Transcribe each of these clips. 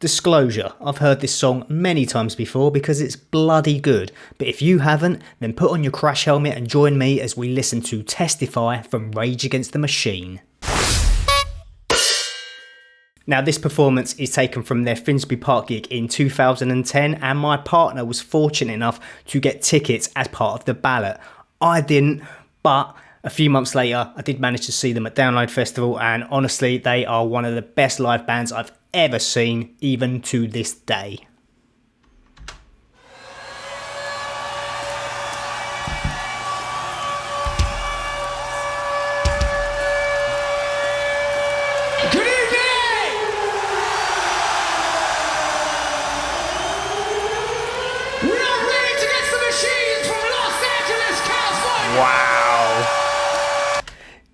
Disclosure, I've heard this song many times before because it's bloody good, but if you haven't, then put on your crash helmet and join me as we listen to Testify from Rage Against the Machine. Now, this performance is taken from their Finsbury Park gig in 2010, and my partner was fortunate enough to get tickets as part of the ballot. I didn't, but a few months later, I did manage to see them at Download Festival, and honestly, they are one of the best live bands I've ever seen, even to this day. Good evening! We are Rage Against the Machine from Los Angeles, California! Wow!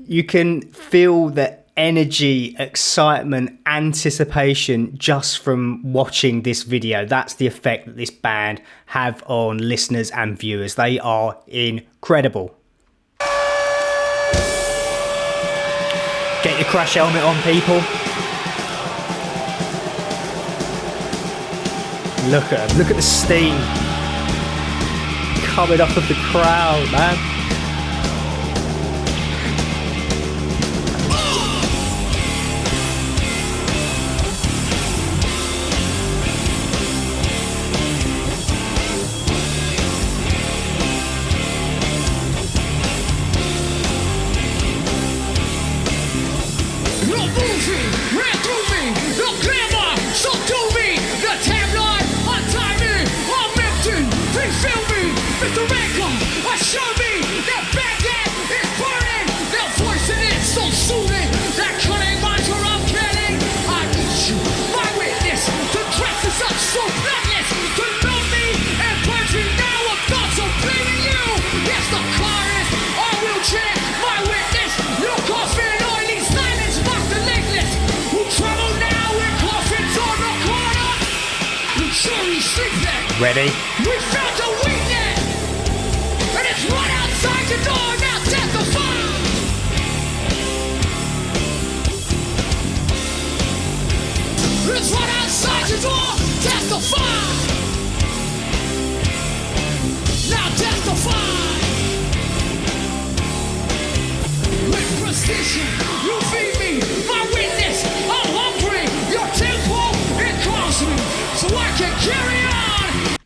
You can feel the energy, excitement, anticipation just from watching this video. That's the effect that this band have on listeners and viewers. They are incredible. Get your crash helmet on, people. Look at them. Look at the steam coming off of the crowd, man. Ready? We found a weakness, and it's right outside the door. Now testify. It's right outside the door. Testify. Now testify. With precision, you feed me my witness. I'm hungry. Your tempo it calls me, so I can carry on.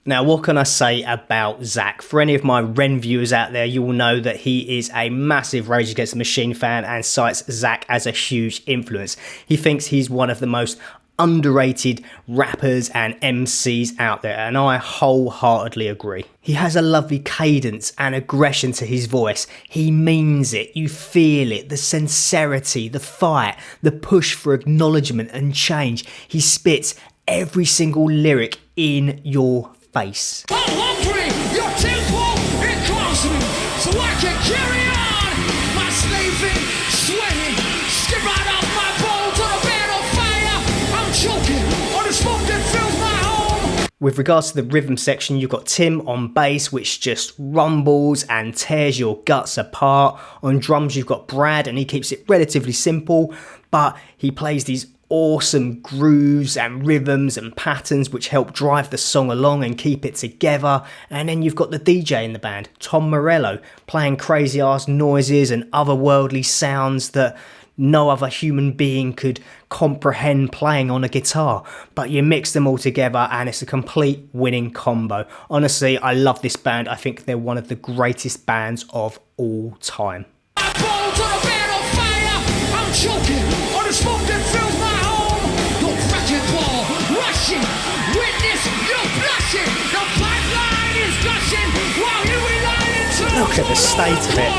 Now, what can I say about Zach? For any of my Ren viewers out there, you will know that he is a massive Rage Against the Machine fan and cites Zach as a huge influence. He thinks he's one of the most underrated rappers and MCs out there, and I wholeheartedly agree. He has a lovely cadence and aggression to his voice. He means it, you feel it, the sincerity, the fight, the push for acknowledgement and change. He spits every single lyric in your face. I'm hungry, your tempo, it calls me, so I can carry on. My slaving, sweating, skip right off my bones on a bed on fire. I'm choking on the smoke that fills my home. With regards to the rhythm section, you've got Tim on bass, which just rumbles and tears your guts apart. On drums, you've got Brad, and he keeps it relatively simple, but he plays these awesome grooves and rhythms and patterns which help drive the song along and keep it together. And then you've got the DJ in the band, Tom Morello, playing crazy ass noises and otherworldly sounds that no other human being could comprehend playing on a guitar, but you mix them all together and it's a complete winning combo. Honestly, I love this band. I think they're one of the greatest bands of all time. My bones on a bed on fire. I'm choking on the smoke that fills my home. Don't crack it, ball, rushing. Witness, you're blushing. The pipeline is gushing while you rely into. Look at the state of it.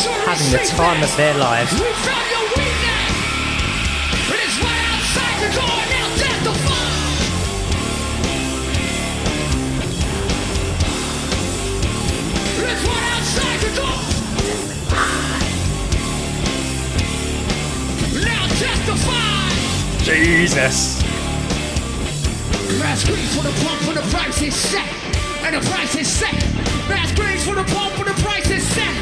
Having the time of their lives. We found your weakness. It is right outside the door. Now testify. It's right outside the door. Now testify. Jesus. Mass greens for the pump when the price is set. And the price is set. Mass greens for the pump when the price is set.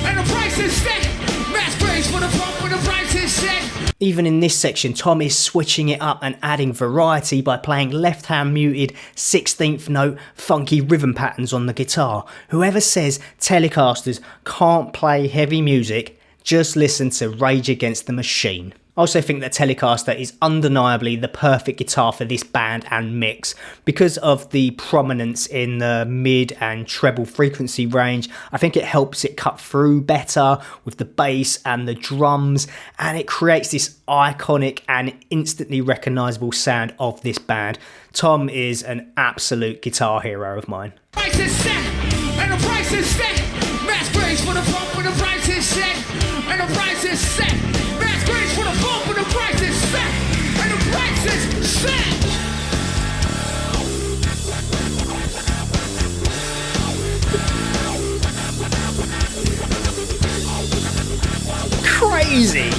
And the price is set. Mass greens for the pump when the price is said. Even in this section, Tom is switching it up and adding variety by playing left-hand muted 16th note funky rhythm patterns on the guitar. Whoever says Telecasters can't play heavy music, just listen to Rage Against the Machine. I also think that Telecaster is undeniably the perfect guitar for this band and mix. Because of the prominence in the mid and treble frequency range, I think it helps it cut through better with the bass and the drums, and it creates this iconic and instantly recognisable sound of this band. Tom is an absolute guitar hero of mine. Price is set, and the price is set. Mass grace for the pump, and the price is set, and the price is set. Mass grace for the pump, and the price is set, and the price is set. Crazy!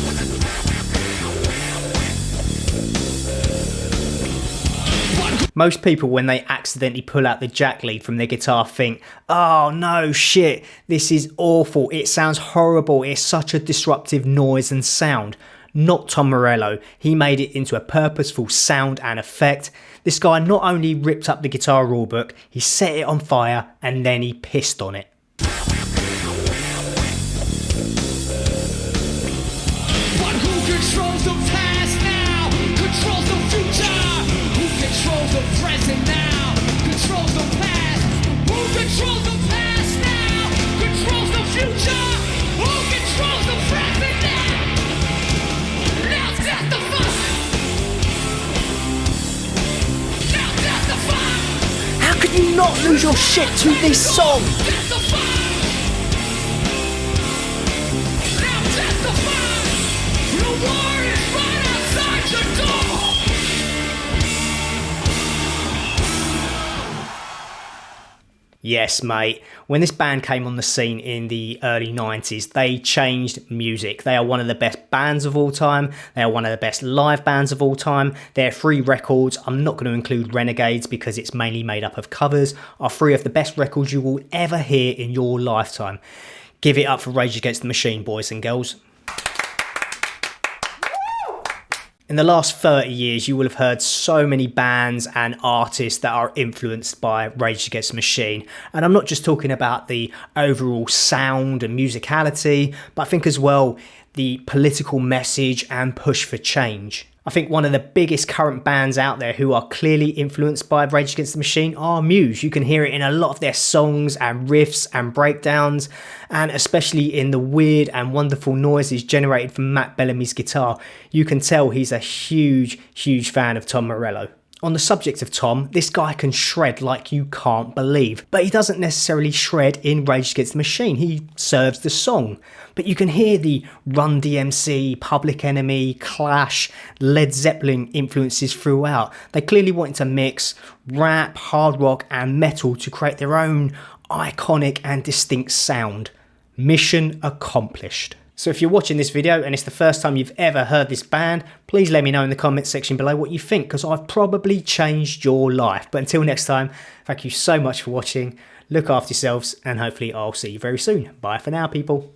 Most people, when they accidentally pull out the jack lead from their guitar, think, oh no, shit, this is awful, it sounds horrible, it's such a disruptive noise and sound. Not Tom Morello. He made it into a purposeful sound and effect. This guy not only ripped up the guitar rulebook, he set it on fire and then he pissed on it. But who controls the past now? Controls the future. Who controls the present now? Controls the past. Who controls the past now? Controls the future. Who controls the present now? Now testify. Now testify. How could you not lose your shit to this song? Testify. Now testify. The war is right outside your door. Yes, mate. When this band came on the scene in the early 90s, they changed music. They are one of the best bands of all time. They are one of the best live bands of all time. Their 3 records, I'm not going to include Renegades because it's mainly made up of covers, are 3 of the best records you will ever hear in your lifetime. Give it up for Rage Against the Machine, boys and girls. In the last 30 years, you will have heard so many bands and artists that are influenced by Rage Against the Machine. And I'm not just talking about the overall sound and musicality, but I think as well the political message and push for change. I think one of the biggest current bands out there who are clearly influenced by Rage Against the Machine are Muse. You can hear it in a lot of their songs and riffs and breakdowns, and especially in the weird and wonderful noises generated from Matt Bellamy's guitar. You can tell he's a huge, huge fan of Tom Morello. On the subject of Tom, this guy can shred like you can't believe, but he doesn't necessarily shred in Rage Against the Machine, he serves the song. But you can hear the Run DMC, Public Enemy, Clash, Led Zeppelin influences throughout. They clearly wanted to mix rap, hard rock and metal to create their own iconic and distinct sound. Mission accomplished. So if you're watching this video and it's the first time you've ever heard this band, please let me know in the comments section below what you think, because I've probably changed your life. But until next time, thank you so much for watching, look after yourselves, and hopefully I'll see you very soon. Bye for now, people.